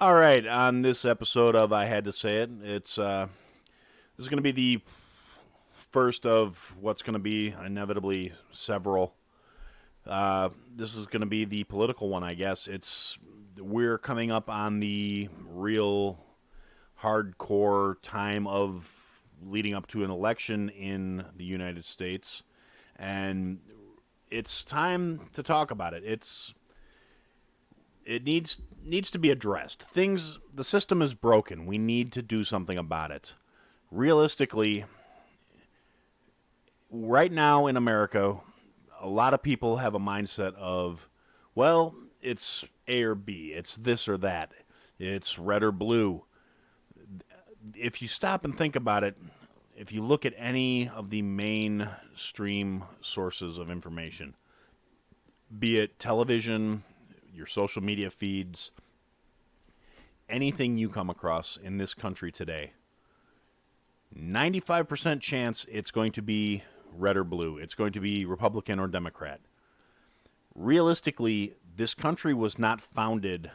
All right, on this episode of I Had to Say It, this is going to be the first of what's going to be inevitably several. This is going to be the political one, I guess. We're coming up on the real hardcore time of leading up to an election in the United States, and it's time to talk about it. It needs to be addressed. The system is broken. We need to do something about it. Realistically, right now in America, a lot of people have a mindset of, well, it's A or B, it's this or that, it's red or blue. If you stop and think about it, if you look at any of the mainstream sources of information, be it television, your social media feeds, anything you come across in this country today, 95% chance it's going to be red or blue. It's going to be Republican or Democrat. Realistically, this country was not founded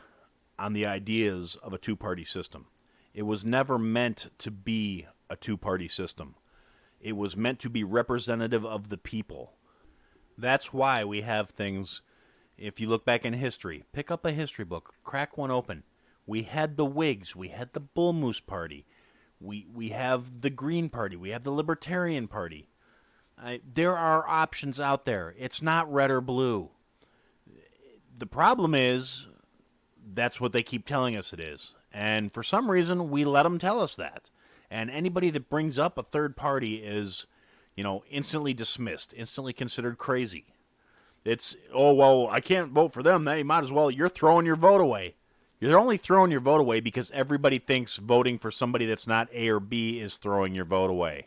on the ideas of a two-party system. It was never meant to be a two-party system. It was meant to be representative of the people. That's why we have things. If you look back in history, pick up a history book, crack one open. We had the Whigs, we had the Bull Moose Party, we have the Green Party, we have the Libertarian Party. There are options out there. It's not red or blue. The problem is that's what they keep telling us it is. And for some reason, we let them tell us that. And anybody that brings up a third party is, instantly dismissed, instantly considered crazy. It's, oh, well, I can't vote for them. They might as well. You're throwing your vote away. You're only throwing your vote away because everybody thinks voting for somebody that's not A or B is throwing your vote away.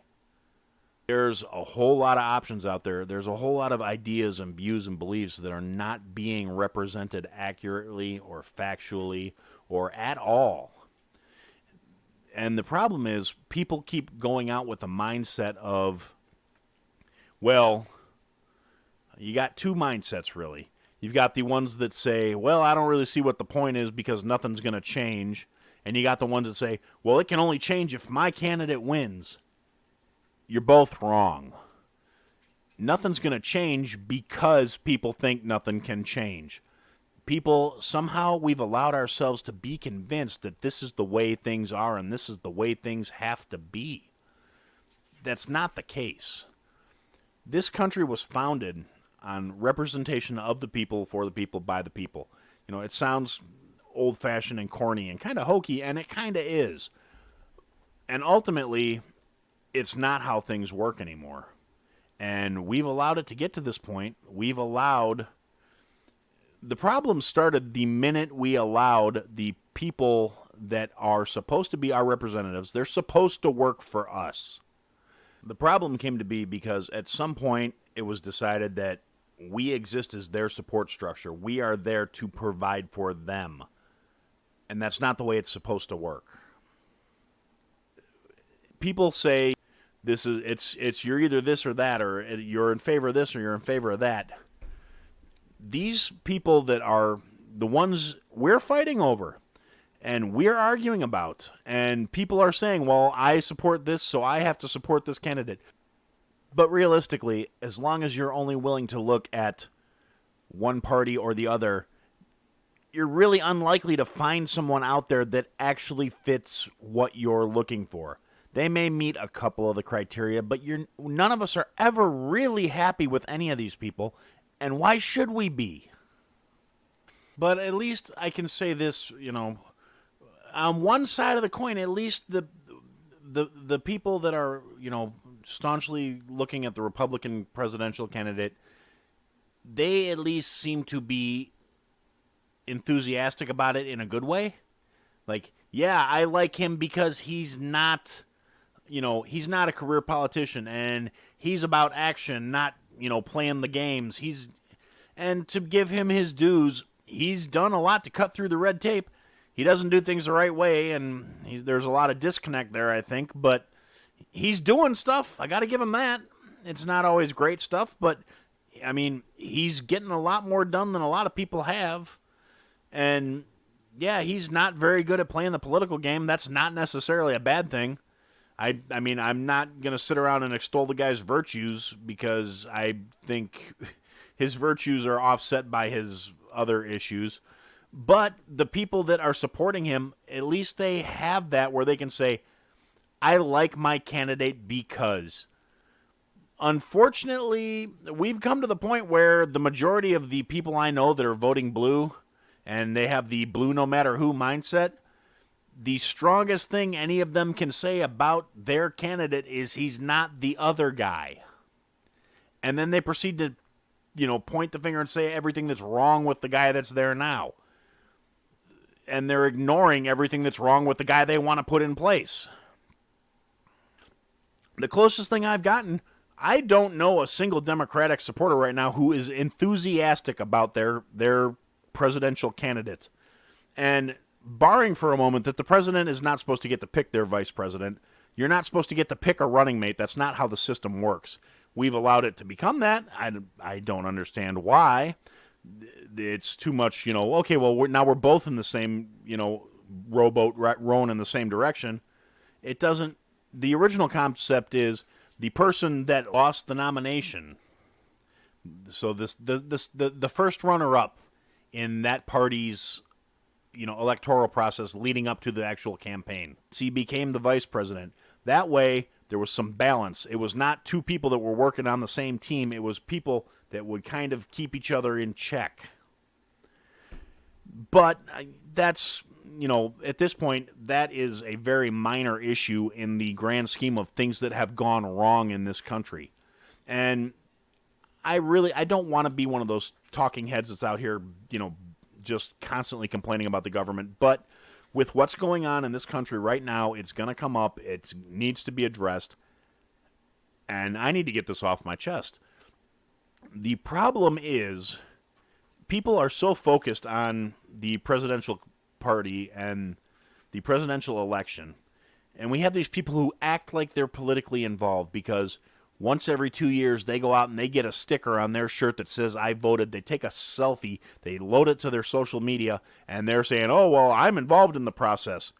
There's a whole lot of options out there. There's a whole lot of ideas and views and beliefs that are not being represented accurately or factually or at all. And the problem is people keep going out with a mindset of, well, you got two mindsets, really. You've got the ones that say, well, I don't really see what the point is because nothing's going to change. And you got the ones that say, well, it can only change if my candidate wins. You're both wrong. Nothing's going to change because people think nothing can change. Somehow we've allowed ourselves to be convinced that this is the way things are and this is the way things have to be. That's not the case. This country was founded on representation of the people, for the people, by the people. It sounds old-fashioned and corny and kind of hokey, and it kind of is. And ultimately, it's not how things work anymore. And we've allowed it to get to this point. The problem started the minute we allowed the people that are supposed to be our representatives, they're supposed to work for us. The problem came to be because at some point it was decided that we exist as their support structure. We are there to provide for them. And that's not the way it's supposed to work. People say it's you're either this or that, or you're in favor of this or you're in favor of that. These people that are the ones we're fighting over and we're arguing about, and people are saying, well, I support this, so I have to support this candidate. But realistically, as long as you're only willing to look at one party or the other, you're really unlikely to find someone out there that actually fits what you're looking for. They may meet a couple of the criteria, but none of us are ever really happy with any of these people, and why should we be? But at least I can say this, on one side of the coin, at least the people that are, staunchly looking at the Republican presidential candidate, they at least seem to be enthusiastic about it in a good way. Like, yeah, I like him because he's not a career politician, and he's about action, not, playing the games. And to give him his dues, he's done a lot to cut through the red tape. He doesn't do things the right way, and there's a lot of disconnect there, I think, but he's doing stuff. I got to give him that. It's not always great stuff, but, he's getting a lot more done than a lot of people have. And yeah, he's not very good at playing the political game. That's not necessarily a bad thing. I mean, I'm not going to sit around and extol the guy's virtues because I think his virtues are offset by his other issues. But the people that are supporting him, at least they have that where they can say, I like my candidate because. Unfortunately, we've come to the point where the majority of the people I know that are voting blue, and they have the blue no matter who mindset, the strongest thing any of them can say about their candidate is he's not the other guy. And then they proceed to, point the finger and say everything that's wrong with the guy that's there now. And they're ignoring everything that's wrong with the guy they want to put in place. The closest thing I've gotten, I don't know a single Democratic supporter right now who is enthusiastic about their presidential candidate. And barring for a moment that the president is not supposed to get to pick their vice president, you're not supposed to get to pick a running mate. That's not how the system works. We've allowed it to become that. I don't understand why. It's too much, okay, well, now we're both in the same, rowboat rowing in the same direction. It doesn't, the original concept is the person that lost the nomination. So the first runner-up in that party's, electoral process leading up to the actual campaign. He became the vice president. That way, there was some balance. It was not two people that were working on the same team. It was people that would kind of keep each other in check. But that's, at this point, that is a very minor issue in the grand scheme of things that have gone wrong in this country. And I don't want to be one of those talking heads that's out here, just constantly complaining about the government. But with what's going on in this country right now, it's going to come up. It needs to be addressed. And I need to get this off my chest. The problem is people are so focused on the presidential party and the presidential election. And we have these people who act like they're politically involved because once every 2 years they go out and they get a sticker on their shirt that says, I voted. They take a selfie, they load it to their social media, and they're saying, oh, well, I'm involved in the process.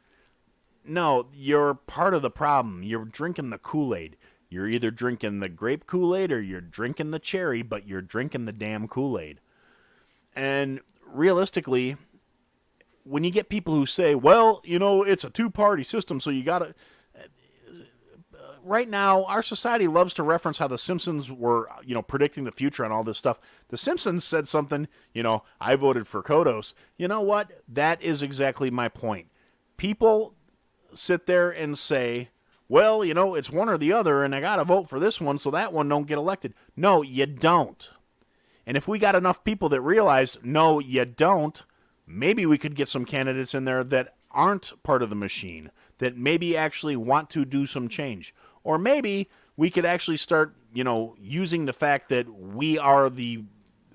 No, you're part of the problem. You're drinking the Kool-Aid. You're either drinking the grape Kool-Aid or you're drinking the cherry, but you're drinking the damn Kool-Aid. And realistically, when you get people who say, well, it's a two-party system, so you got to... Right now, our society loves to reference how the Simpsons were, predicting the future and all this stuff. The Simpsons said something, I voted for Kodos. You know what? That is exactly my point. People sit there and say, well, it's one or the other, and I got to vote for this one so that one don't get elected. No, you don't. And if we got enough people that realize, no, you don't, maybe we could get some candidates in there that aren't part of the machine, that maybe actually want to do some change. Or maybe we could actually start, using the fact that we are the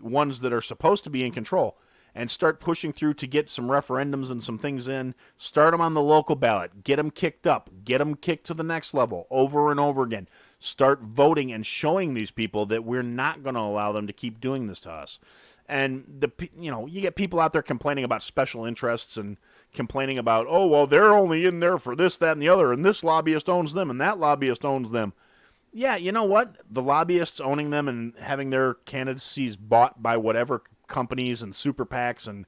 ones that are supposed to be in control and start pushing through to get some referendums and some things in, start them on the local ballot, get them kicked up, get them kicked to the next level over and over again. Start voting and showing these people that we're not going to allow them to keep doing this to us. And, you get people out there complaining about special interests and complaining about, oh, well, they're only in there for this, that, and the other, and this lobbyist owns them, and that lobbyist owns them. Yeah, you know what? The lobbyists owning them and having their candidacies bought by whatever companies and super PACs and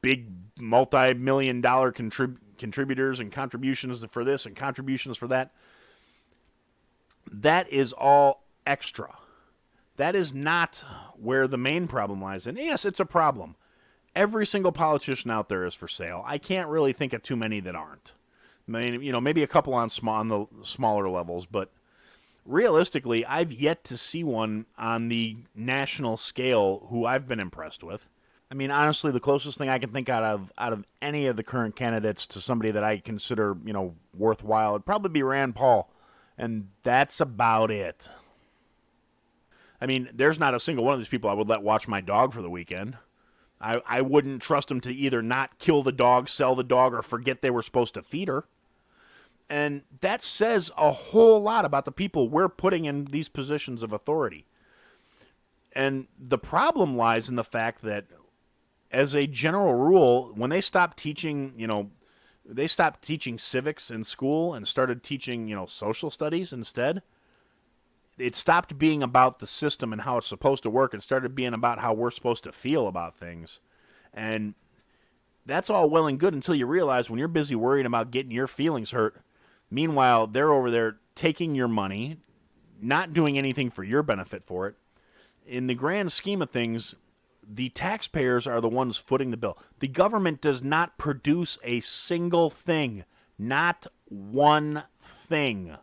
big multi-million-dollar contributors and contributions for this and contributions for that, that is all extra. That is not where the main problem lies. And yes, it's a problem. Every single politician out there is for sale. I can't really think of too many that aren't. I mean, maybe a couple on the smaller levels, but realistically, I've yet to see one on the national scale who I've been impressed with. I mean, honestly, the closest thing I can think out of any of the current candidates to somebody that I consider, worthwhile would probably be Rand Paul, and that's about it. I mean, there's not a single one of these people I would let watch my dog for the weekend. I wouldn't trust them to either not kill the dog, sell the dog, or forget they were supposed to feed her. And that says a whole lot about the people we're putting in these positions of authority. And the problem lies in the fact that as a general rule, when they stopped teaching, they stopped teaching civics in school and started teaching, social studies instead. It stopped being about the system and how it's supposed to work and started being about how we're supposed to feel about things. And that's all well and good until you realize when you're busy worrying about getting your feelings hurt, meanwhile, they're over there taking your money, not doing anything for your benefit for it. In the grand scheme of things, the taxpayers are the ones footing the bill. The government does not produce a single thing, not one thing.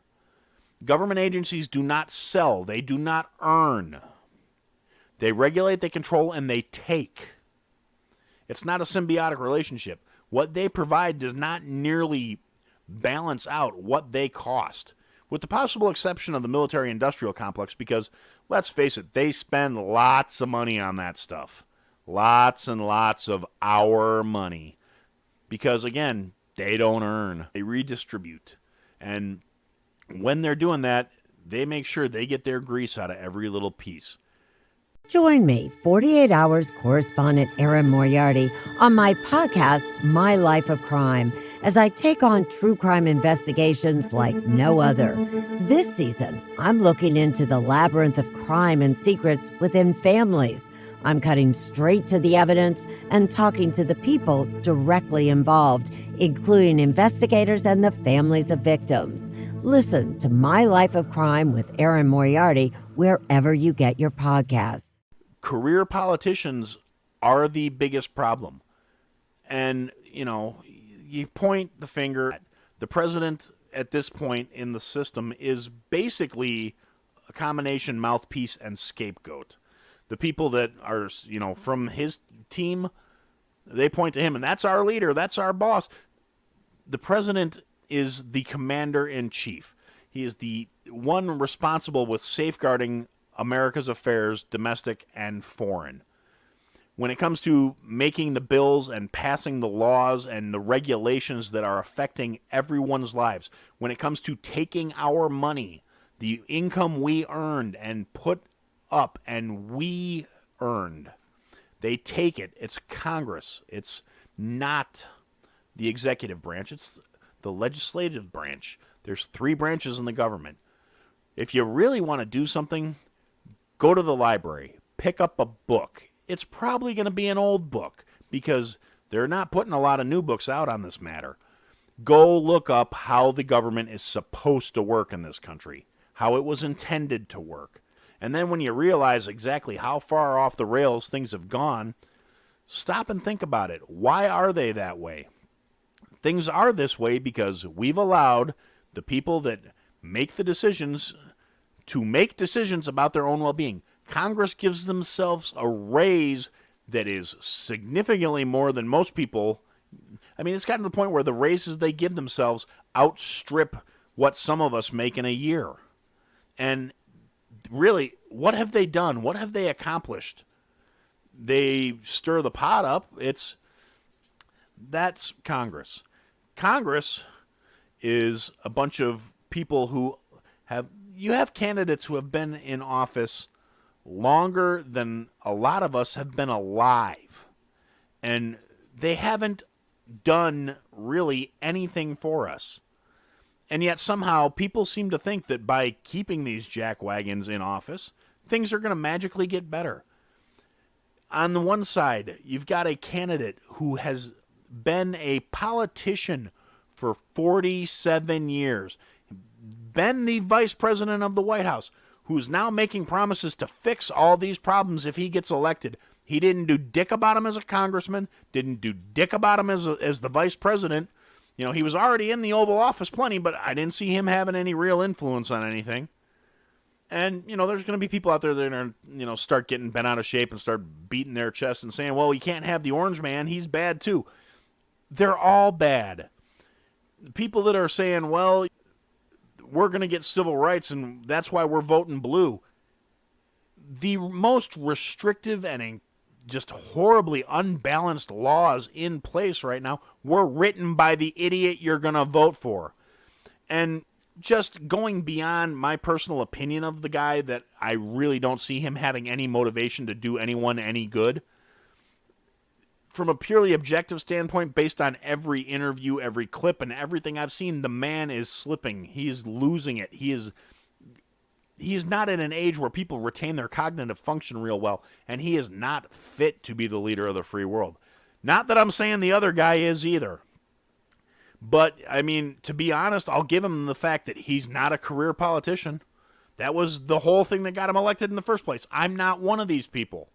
Government agencies do not sell. They do not earn. They regulate, they control, and they take. It's not a symbiotic relationship. What they provide does not nearly balance out what they cost, with the possible exception of the military-industrial complex, because, let's face it, they spend lots of money on that stuff. Lots and lots of our money. Because, again, they don't earn. They redistribute. And when they're doing that, they make sure they get their grease out of every little piece. Join me, 48 Hours correspondent Erin Moriarty, on my podcast, My Life of Crime, as I take on true crime investigations like no other. This season, I'm looking into the labyrinth of crime and secrets within families. I'm cutting straight to the evidence and talking to the people directly involved, including investigators and the families of victims. Listen to My Life of Crime with Erin Moriarty wherever you get your podcasts. Career politicians are the biggest problem. And, you point the finger at the president at this point in the system is basically a combination mouthpiece and scapegoat. The people that are, from his team, they point to him, and that's our leader, that's our boss. The president is the commander-in-chief. He is the one responsible with safeguarding America's affairs, domestic and foreign. When it comes to making the bills and passing the laws and the regulations that are affecting everyone's lives, when it comes to taking our money, the income we earned and put up and we earned, they take it. It's Congress. It's not the executive branch. It's the legislative branch. There's 3 branches in the government. If you really want to do something, go to the library, pick up a book. It's probably going to be an old book because they're not putting a lot of new books out on this matter. Go look up how the government is supposed to work in this country, how it was intended to work. And then when you realize exactly how far off the rails things have gone, stop and think about it. Why are they that way? Things are this way because we've allowed the people that make the decisions to make decisions about their own well-being. Congress gives themselves a raise that is significantly more than most people. I mean, it's gotten to the point where the raises they give themselves outstrip what some of us make in a year. And really, what have they done? What have they accomplished? They stir the pot up. That's Congress. Congress is a bunch of people who you have candidates who have been in office longer than a lot of us have been alive. And they haven't done really anything for us. And yet somehow people seem to think that by keeping these jackwagons in office, things are going to magically get better. On the one side, you've got a candidate who has been a politician for 47 years, been the vice president of the White House, who's now making promises to fix all these problems if he gets elected. He didn't do dick about him as a congressman, didn't do dick about him as the vice president. He was already in the Oval Office plenty, but I didn't see him having any real influence on anything. And, there's going to be people out there that are, start getting bent out of shape and start beating their chest and saying, well, you can't have the orange man. He's bad too. They're all bad. People that are saying, well, we're going to get civil rights and that's why we're voting blue. The most restrictive and just horribly unbalanced laws in place right now were written by the idiot you're going to vote for. And just going beyond my personal opinion of the guy, that I really don't see him having any motivation to do anyone any good. from a purely objective standpoint, based on every interview, every clip, and everything I've seen, the man is slipping. He is losing it. He is not at an age where people retain their cognitive function real well, and he is not fit to be the leader of the free world. Not that I'm saying the other guy is either. But, I mean, to be honest, I'll give him the fact that he's not a career politician. That was the whole thing that got him elected in the first place. I'm not one of these people.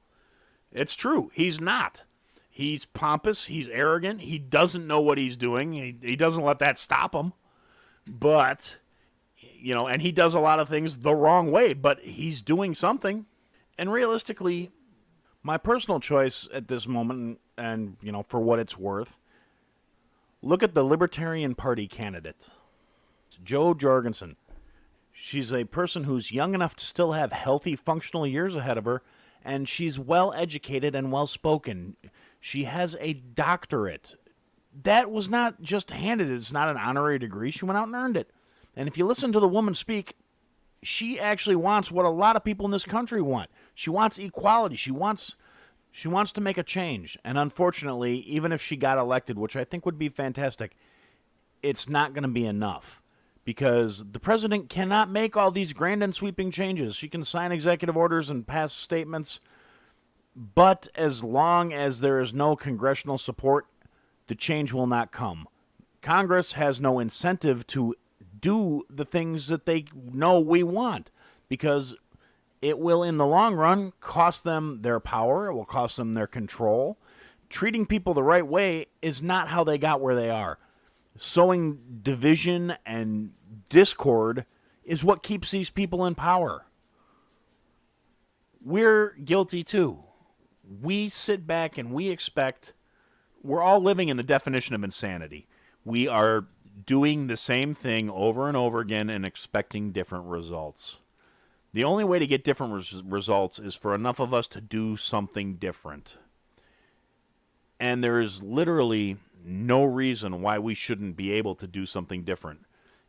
It's true. He's not. He's pompous. He's arrogant. He doesn't know what he's doing. He doesn't let that stop him. But, and he does a lot of things the wrong way, but he's doing something. And realistically, my personal choice at this moment, and, for what it's worth, look at the Libertarian Party candidate, Jo Jorgensen. She's a person who's young enough to still have healthy, functional years ahead of her, and she's well-educated and well-spoken. She has a doctorate. That was not just handed. It's not an honorary degree. She went out and earned it. And if you listen to the woman speak, she actually wants what a lot of people in this country want. She wants equality. She wants to make a change. And unfortunately, even if she got elected, which I think would be fantastic, it's not going to be enough. Because the president cannot make all these grand and sweeping changes. She can sign executive orders and pass statements, but as long as there is no congressional support, the change will not come. Congress has no incentive to do the things that they know we want, because it will, in the long run, cost them their power. It will cost them their control. Treating people the right way is not how they got where they are. Sowing division and discord is what keeps these people in power. We're guilty too. We sit back and we expect, we're all living in the definition of insanity. We are doing the same thing over and over again and expecting different results. The only way to get different results is for enough of us to do something different. And there is literally no reason why we shouldn't be able to do something different.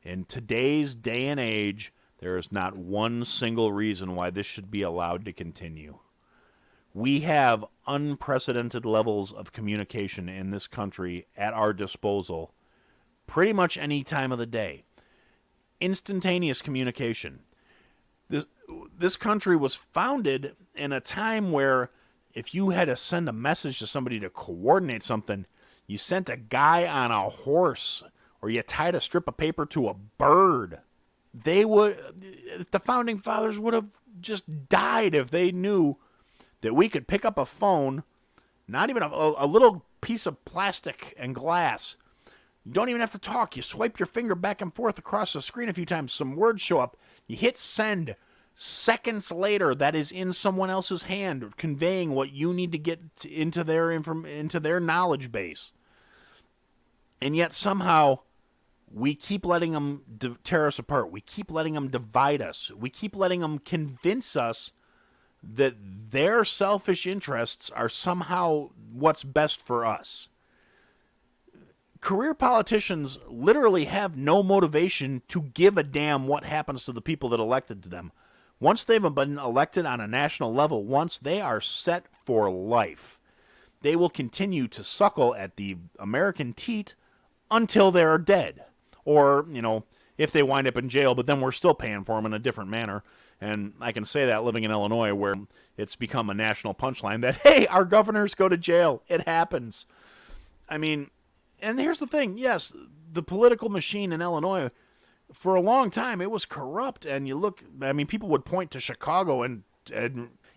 In today's day and age, there is not one single reason why this should be allowed to continue. We have unprecedented levels of communication in this country at our disposal pretty much any time of the day. Instantaneous communication. This country was founded in a time where if you had to send a message to somebody to coordinate something, you sent a guy on a horse, or you tied a strip of paper to a bird. The founding fathers would have just died if they knew that we could pick up a phone, not even a little piece of plastic and glass. You don't even have to talk. You swipe your finger back and forth across the screen a few times. Some words show up. You hit send. Seconds later, that is in someone else's hand, conveying what you need to get into their knowledge base. And yet somehow we keep letting them tear us apart. We keep letting them divide us. We keep letting them convince us that their selfish interests are somehow what's best for us. Career politicians literally have no motivation to give a damn what happens to the people that elected them. Once they've been elected on a national level, once they are set for life, they will continue to suckle at the American teat until they are dead. Or, if they wind up in jail, but then we're still paying for them in a different manner. And I can say that living in Illinois, where it's become a national punchline that, hey, our governors go to jail. It happens. I mean, and here's the thing. Yes, the political machine in Illinois, for a long time, it was corrupt. And people would point to Chicago, and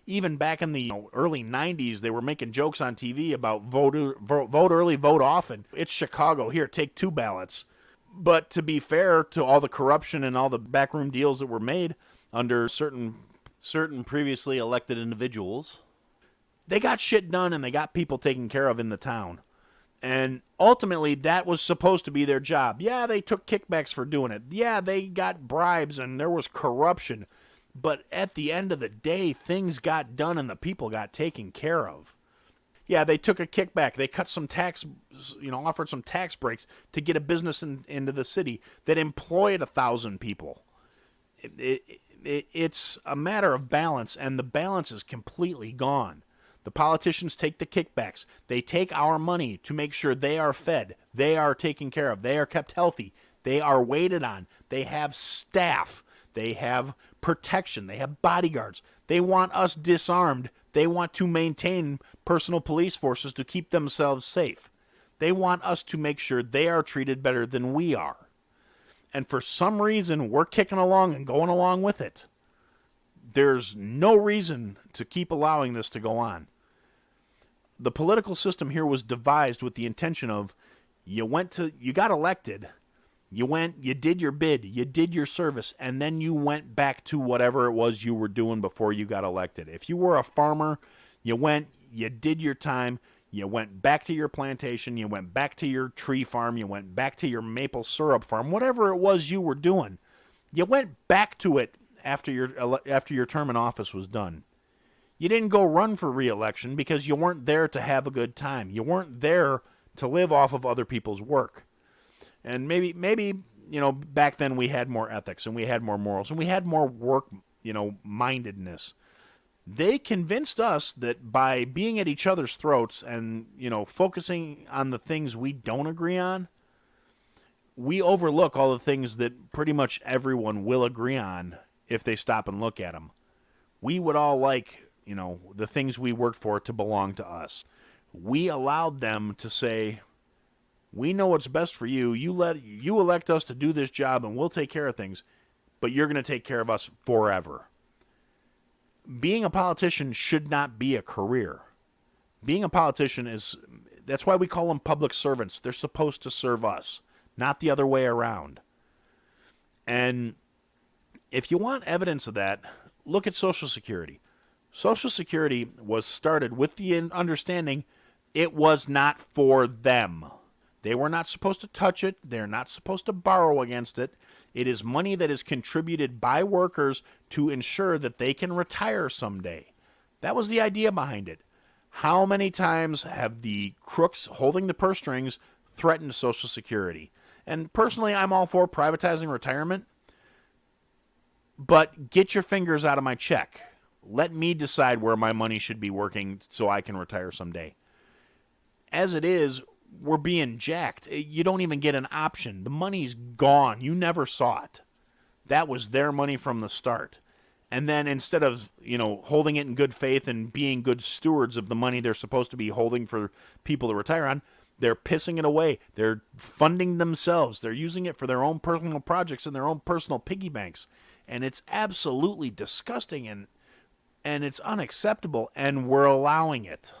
even back in the early 90s, they were making jokes on TV about vote early, vote often. It's Chicago. Here, take 2 ballots. But to be fair to all the corruption and all the backroom deals that were made under certain previously elected individuals, they got shit done and they got people taken care of in the town. And ultimately, that was supposed to be their job. Yeah, they took kickbacks for doing it. Yeah, they got bribes and there was corruption. But at the end of the day, things got done and the people got taken care of. Yeah, they took a kickback. They cut some tax, offered some tax breaks to get a business into the city that employed 1,000 people. It's a matter of balance, and the balance is completely gone. The politicians take the kickbacks. They take our money to make sure they are fed, they are taken care of, they are kept healthy, they are waited on, they have staff, they have protection, they have bodyguards. They want us disarmed. They want to maintain personal police forces to keep themselves safe. They want us to make sure they are treated better than we are. And for some reason, we're kicking along and going along with it. There's no reason to keep allowing this to go on. The political system here was devised with the intention of you got elected, you did your bid, you did your service, and then you went back to whatever it was you were doing before you got elected. If you were a farmer, you did your time, you went back to your plantation, you went back to your tree farm, you went back to your maple syrup farm, whatever it was you were doing, you went back to it after your term in office was done. You didn't go run for re-election because you weren't there to have a good time. You weren't there to live off of other people's work. And maybe back then we had more ethics and we had more morals and we had more work, mindedness. They convinced us that by being at each other's throats and, focusing on the things we don't agree on, we overlook all the things that pretty much everyone will agree on if they stop and look at them. We would all like, the things we worked for to belong to us. We allowed them to say, we know what's best for you. You elect us to do this job and we'll take care of things, but you're going to take care of us forever. Being a politician should not be a career. Being a politician that's why we call them public servants. They're supposed to serve us, not the other way around. And if you want evidence of that, look at Social Security. Social Security was started with the understanding it was not for them. They were not supposed to touch it. They're not supposed to borrow against it. It is money that is contributed by workers to ensure that they can retire someday. That was the idea behind it. How many times have the crooks holding the purse strings threatened Social Security? And personally, I'm all for privatizing retirement, but get your fingers out of my check. Let me decide where my money should be working so I can retire someday. As it is, we're being jacked. You don't even get an option. The money's gone. You never saw it. That was their money from the start. And then instead of, holding it in good faith and being good stewards of the money they're supposed to be holding for people to retire on, they're pissing it away. They're funding themselves. They're using it for their own personal projects and their own personal piggy banks. And it's absolutely disgusting and it's unacceptable, and we're allowing it.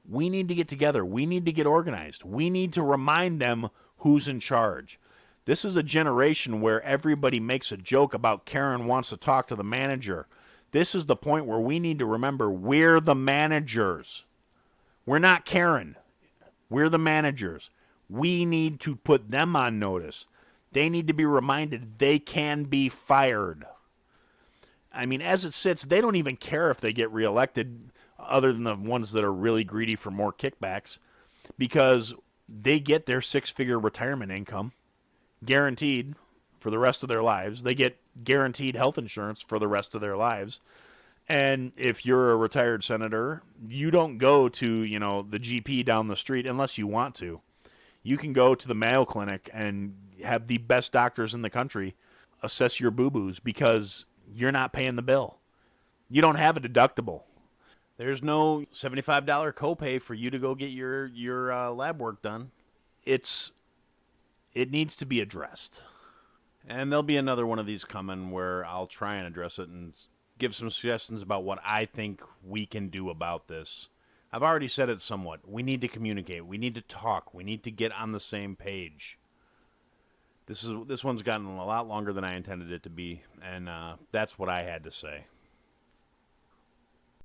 We need to get together. We need to get organized. We need to remind them who's in charge. This is a generation where everybody makes a joke about Karen wants to talk to the manager. This is the point where we need to remember we're the managers. We're not Karen. We're the managers. We need to put them on notice. They need to be reminded they can be fired. I mean, as it sits, they don't even care if they get reelected, other than the ones that are really greedy for more kickbacks, because they get their six-figure retirement income guaranteed for the rest of their lives. They get guaranteed health insurance for the rest of their lives. And if you're a retired senator, you don't go to, the GP down the street unless you want to. You can go to the Mayo Clinic and have the best doctors in the country assess your boo-boos because you're not paying the bill. You don't have a deductible. There's no $75 copay for you to go get your lab work done. It needs to be addressed. And there'll be another one of these coming where I'll try and address it and give some suggestions about what I think we can do about this. I've already said it somewhat. We need to communicate. We need to talk. We need to get on the same page. This one's gotten a lot longer than I intended it to be, and that's what I had to say.